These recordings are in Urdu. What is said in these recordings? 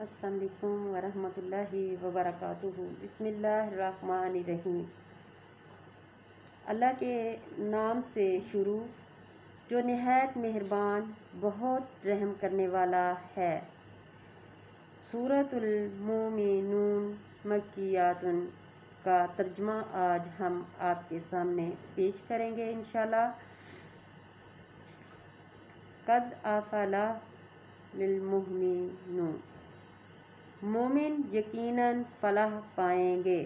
السلام علیکم ورحمۃ اللہ وبرکاتہ۔ بسم اللہ الرحمن الرحیم۔ اللہ کے نام سے شروع جو نہایت مہربان بہت رحم کرنے والا ہے۔ سورۃ المومنون مکیۃ کا ترجمہ آج ہم آپ کے سامنے پیش کریں گے انشاءاللہ۔ قد افلح المؤمنون، مومن یقیناً فلاح پائیں گے۔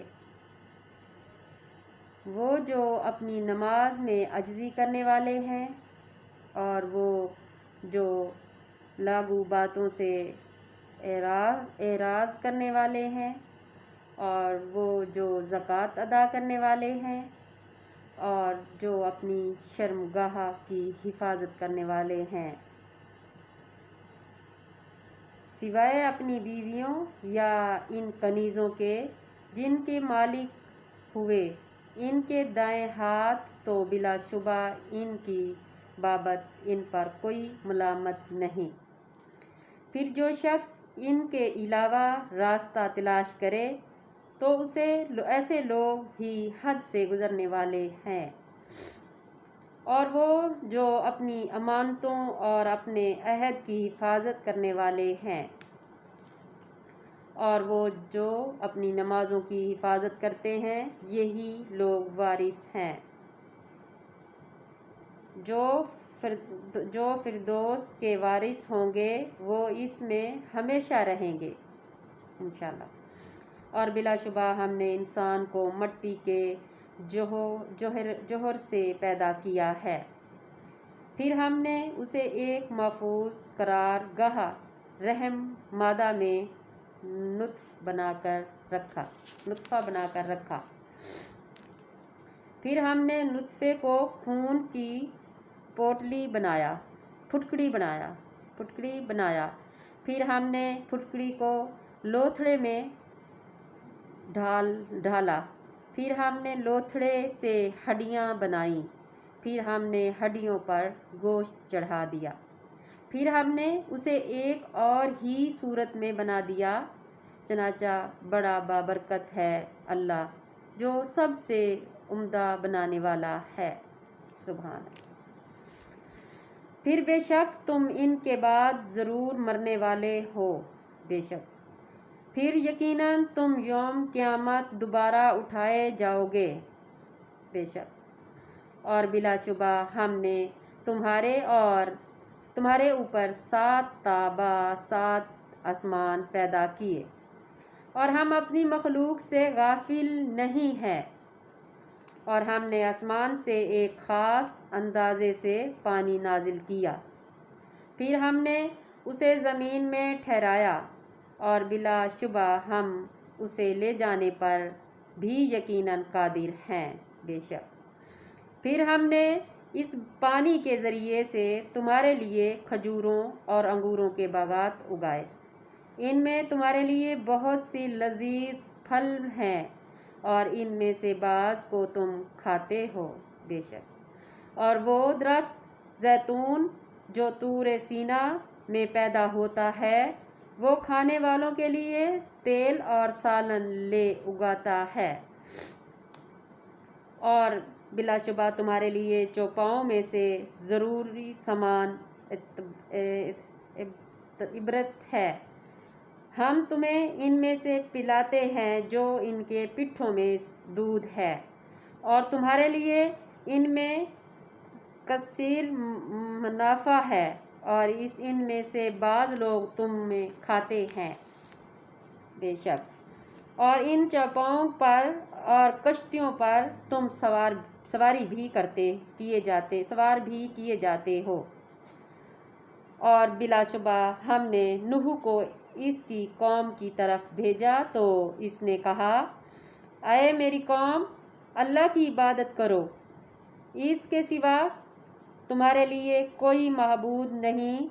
وہ جو اپنی نماز میں عاجزی کرنے والے ہیں اور وہ جو لاغو باتوں سے اعراض کرنے والے ہیں اور وہ جو زکوٰۃ ادا کرنے والے ہیں اور جو اپنی شرمگاہ کی حفاظت کرنے والے ہیں، سوائے اپنی بیویوں یا ان کنیزوں کے جن کے مالک ہوئے ان کے دائیں ہاتھ، تو بلا شبہ ان کی بابت ان پر کوئی ملامت نہیں۔ پھر جو شخص ان کے علاوہ راستہ تلاش کرے تو ایسے لوگ ہی حد سے گزرنے والے ہیں، اور وہ جو اپنی امانتوں اور اپنے عہد کی حفاظت کرنے والے ہیں اور وہ جو اپنی نمازوں کی حفاظت کرتے ہیں، یہی لوگ وارث ہیں جو فردوس کے وارث ہوں گے، وہ اس میں ہمیشہ رہیں گے انشاءاللہ۔ اور بلا شبہ ہم نے انسان کو مٹی کے جوہر سے پیدا کیا ہے، پھر ہم نے اسے ایک محفوظ قرار گاہ رحم مادہ میں نطفہ بنا کر رکھا، پھر ہم نے نطفے کو خون کی پھٹکڑی بنایا، پھر ہم نے پھٹکڑی کو لوتھڑے میں ڈھالا، پھر ہم نے لوتھڑے سے ہڈیاں بنائیں، پھر ہم نے ہڈیوں پر گوشت چڑھا دیا، پھر ہم نے اسے ایک اور ہی صورت میں بنا دیا۔ چنانچہ بڑا بابرکت ہے اللہ جو سب سے عمدہ بنانے والا ہے، سبحان اللہ۔ پھر بے شک تم ان کے بعد ضرور مرنے والے ہو، بے شک پھر یقیناً تم یوم قیامت دوبارہ اٹھائے جاؤ گے، بے شک اور بلا شبہ ہم نے تمہارے اوپر 7 تا با 7 آسمان پیدا کیے، اور ہم اپنی مخلوق سے غافل نہیں ہیں، اور ہم نے آسمان سے ایک خاص اندازے سے پانی نازل کیا، پھر ہم نے اسے زمین میں ٹھہرایا، اور بلا شبہ ہم اسے لے جانے پر بھی یقیناً قادر ہیں، بے شک پھر ہم نے اس پانی کے ذریعے سے تمہارے لیے کھجوروں اور انگوروں کے باغات اگائے، ان میں تمہارے لیے بہت سی لذیذ پھل ہیں، اور ان میں سے بعض کو تم کھاتے ہو، بے شک اور وہ درخت زیتون جو طور سینا میں پیدا ہوتا ہے، وہ کھانے والوں کے لیے تیل اور سالن لے اگاتا ہے، اور بلا شبہ تمہارے لیے چوپاؤں میں سے ضروری سامان عبرت ہے۔ ہم تمہیں ان میں سے پلاتے ہیں جو ان کے پٹھوں میں دودھ ہے، اور تمہارے لیے ان میں کثیر منافع ہے، اور ان میں سے بعض لوگ تم میں کھاتے ہیں، بے شک اور ان چوپاؤں پر اور کشتیوں پر تم سوار بھی کیے جاتے ہو۔ اور بلا شبہ ہم نے نوح کو اس کی قوم کی طرف بھیجا تو اس نے کہا، اے میری قوم، اللہ کی عبادت کرو، اس کے سوا تمہارے لیے کوئی معبود نہیں،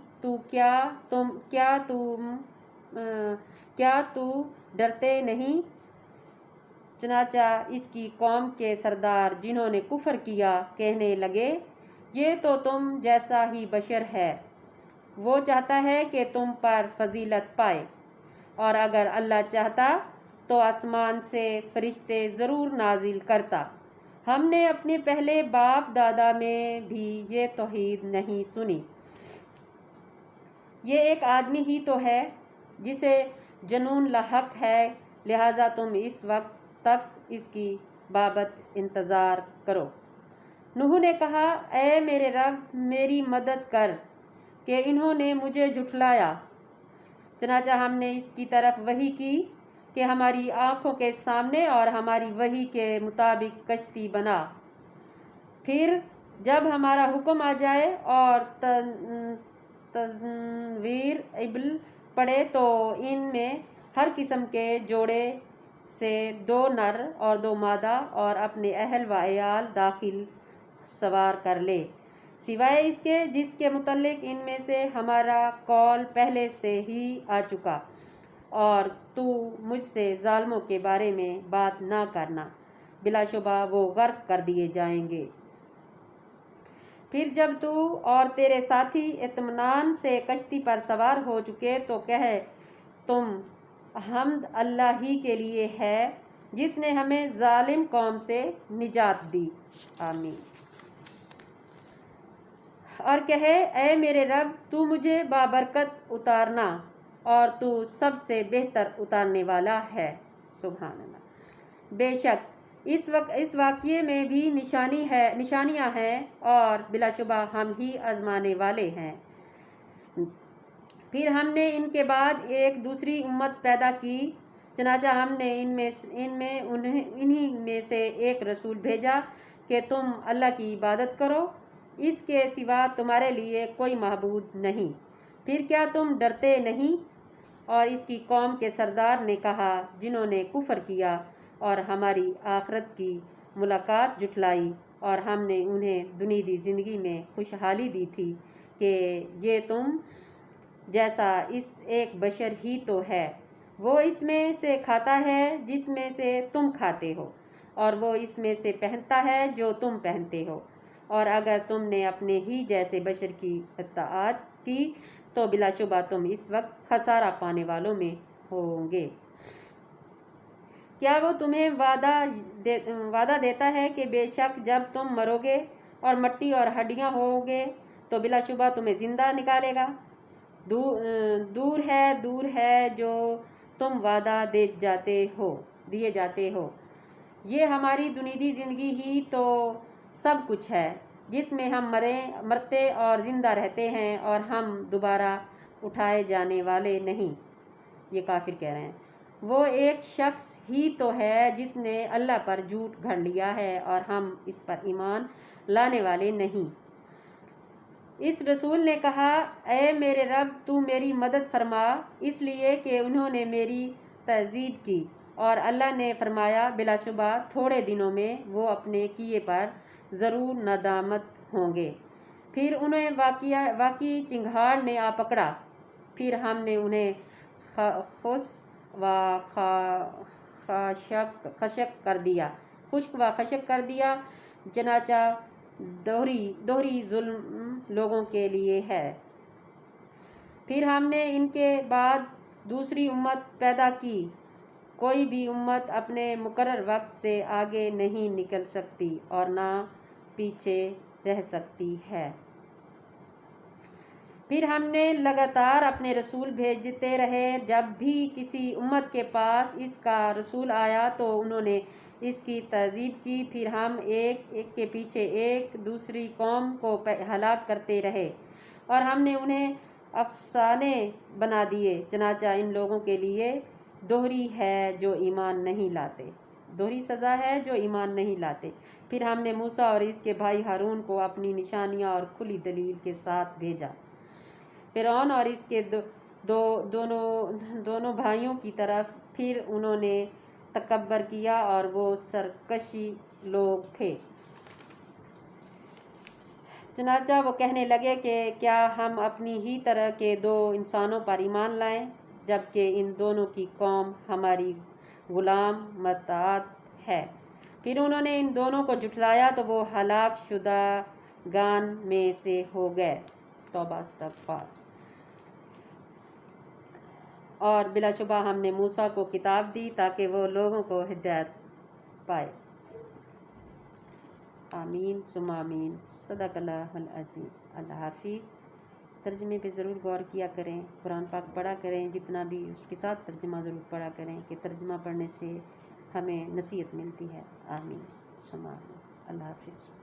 کیا تو ڈرتے نہیں؟ چنانچہ اس کی قوم کے سردار جنہوں نے کفر کیا کہنے لگے، یہ تو تم جیسا ہی بشر ہے، وہ چاہتا ہے کہ تم پر فضیلت پائے، اور اگر اللہ چاہتا تو آسمان سے فرشتے ضرور نازل کرتا۔ ہم نے اپنے پہلے باپ دادا میں بھی یہ توحید نہیں سنی۔ یہ ایک آدمی ہی تو ہے جسے جنون لاحق ہے، لہٰذا تم اس وقت تک اس کی بابت انتظار کرو۔ نوح نے کہا، اے میرے رب میری مدد کر کہ انہوں نے مجھے جھٹلایا۔ چنانچہ ہم نے اس کی طرف وحی کی کہ ہماری آنکھوں کے سامنے اور ہماری وحی کے مطابق کشتی بنا۔ پھر جب ہمارا حکم آ جائے اور تنویر ابل پڑے تو ان میں ہر قسم کے جوڑے سے 2 نر اور 2 مادہ اور اپنے اہل و عیال داخل سوار کر لے، سوائے اس کے جس کے متعلق ان میں سے ہمارا قول پہلے سے ہی آ چکا، اور تو مجھ سے ظالموں کے بارے میں بات نہ کرنا، بلا شبہ وہ غرق کر دیے جائیں گے۔ پھر جب تو اور تیرے ساتھی اطمینان سے کشتی پر سوار ہو چکے تو کہے، تم حمد اللہ ہی کے لیے ہے جس نے ہمیں ظالم قوم سے نجات دی۔ آمین۔ اور کہے، اے میرے رب تو مجھے بابرکت اتارنا اور تو سب سے بہتر اتارنے والا ہے۔ سبحان اللہ۔ بے شک اس واقعے میں بھی نشانیاں ہیں اور بلا شبہ ہم ہی آزمانے والے ہیں۔ پھر ہم نے ان کے بعد ایک دوسری امت پیدا کی، چنانچہ ہم نے انہی میں سے ایک رسول بھیجا کہ تم اللہ کی عبادت کرو، اس کے سوا تمہارے لیے کوئی معبود نہیں۔ پھر کیا تم ڈرتے نہیں؟ اور اس کی قوم کے سردار نے کہا جنہوں نے کفر کیا اور ہماری آخرت کی ملاقات جھٹلائی، اور ہم نے انہیں دنیاوی زندگی میں خوشحالی دی تھی کہ یہ تم جیسا اس ایک بشر ہی تو ہے، وہ اس میں سے کھاتا ہے جس میں سے تم کھاتے ہو، اور وہ اس میں سے پہنتا ہے جو تم پہنتے ہو، اور اگر تم نے اپنے ہی جیسے بشر کی اطاعت کی تو بلا شبہ تم اس وقت خسارہ پانے والوں میں ہوں گے۔ کیا وہ تمہیں وعدہ دیتا ہے کہ بے شک جب تم مرو گے اور مٹی اور ہڈیاں ہوگے تو بلا شبہ تمہیں زندہ نکالے گا؟ دور ہے جو تم وعدہ دیے جاتے ہو۔ یہ ہماری دنیاوی زندگی ہی تو سب کچھ ہے جس میں ہم مرتے اور زندہ رہتے ہیں، اور ہم دوبارہ اٹھائے جانے والے نہیں۔ یہ کافر کہہ رہے ہیں۔ وہ ایک شخص ہی تو ہے جس نے اللہ پر جھوٹ گھڑ لیا ہے اور ہم اس پر ایمان لانے والے نہیں۔ اس رسول نے کہا، اے میرے رب تو میری مدد فرما، اس لیے کہ انہوں نے میری تکذیب کی، اور اللہ نے فرمایا بلا شبہ تھوڑے دنوں میں وہ اپنے کیے پر ضرور ندامت ہوں گے۔ پھر انہیں واقعی چنگھاڑ نے آ پکڑا، پھر ہم نے انہیں خشک و خشک کر دیا، چنانچہ دوہری ظلم لوگوں کے لیے ہے۔ پھر ہم نے ان کے بعد دوسری امت پیدا کی، کوئی بھی امت اپنے مقرر وقت سے آگے نہیں نکل سکتی اور نہ پیچھے رہ سکتی ہے۔ پھر ہم نے لگاتار اپنے رسول بھیجتے رہے، جب بھی کسی امت کے پاس اس کا رسول آیا تو انہوں نے اس کی تکذیب کی، پھر ہم ایک کے پیچھے ایک دوسری قوم کو ہلاک کرتے رہے، اور ہم نے انہیں افسانے بنا دیے، چنانچہ ان لوگوں کے لیے دوہری سزا ہے جو ایمان نہیں لاتے۔ پھر ہم نے موسیٰ اور اس کے بھائی ہارون کو اپنی نشانیاں اور کھلی دلیل کے ساتھ بھیجا فرعون اور اس کے دونوں بھائیوں کی طرف، پھر انہوں نے تکبر کیا اور وہ سرکشی لوگ تھے۔ چنانچہ وہ کہنے لگے کہ کیا ہم اپنی ہی طرح کے 2 انسانوں پر ایمان لائیں، جبکہ ان دونوں کی قوم ہماری غلام مطاعت ہے۔ پھر انہوں نے ان دونوں کو جھٹلایا تو وہ ہلاک شدگان میں سے ہو گئے۔ توبہ استغفار۔ اور بلا شبہ ہم نے موسیٰ کو کتاب دی تاکہ وہ لوگوں کو ہدایت پائے۔ آمین ثم آمین۔ صدق اللہ العظیم۔ اللہ حافظ۔ ترجمے پہ ضرور غور کیا کریں، قرآن پاک پڑھا کریں، جتنا بھی اس کے ساتھ ترجمہ ضرور پڑھا کریں کہ ترجمہ پڑھنے سے ہمیں نصیحت ملتی ہے۔ آمین ثم آمین۔ اللہ حافظ۔